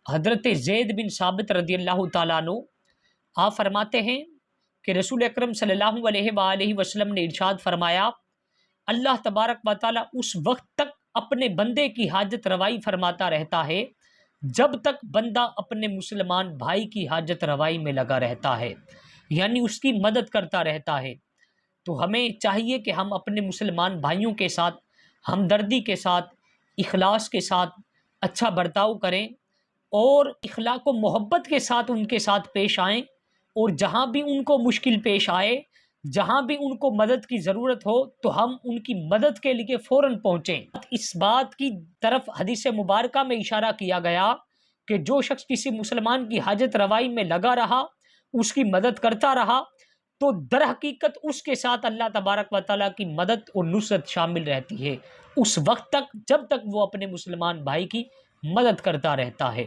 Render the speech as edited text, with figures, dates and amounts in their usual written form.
حضرت زید بن ثابت رضی اللہ تعالیٰ عنہ آپ فرماتے ہیں کہ رسول اکرم صلی اللہ علیہ وآلہ وسلم نے ارشاد فرمایا، اللہ تبارک و تعالیٰ اس وقت تک اپنے بندے کی حاجت روائی فرماتا رہتا ہے جب تک بندہ اپنے مسلمان بھائی کی حاجت روائی میں لگا رہتا ہے، یعنی اس کی مدد کرتا رہتا ہے۔ تو ہمیں چاہیے کہ ہم اپنے مسلمان بھائیوں کے ساتھ ہمدردی کے ساتھ، اخلاص کے ساتھ اچھا برتاؤ کریں اور اخلاق و محبت کے ساتھ ان کے ساتھ پیش آئیں، اور جہاں بھی ان کو مشکل پیش آئے، جہاں بھی ان کو مدد کی ضرورت ہو تو ہم ان کی مدد کے لیے فوراً پہنچیں۔ اس بات کی طرف حدیث مبارکہ میں اشارہ کیا گیا کہ جو شخص کسی مسلمان کی حاجت روائی میں لگا رہا، اس کی مدد کرتا رہا، تو در حقیقت اس کے ساتھ اللہ تبارک و تعالیٰ کی مدد اور نصرت شامل رہتی ہے اس وقت تک جب تک وہ اپنے مسلمان بھائی کی مدد کرتا رہتا ہے۔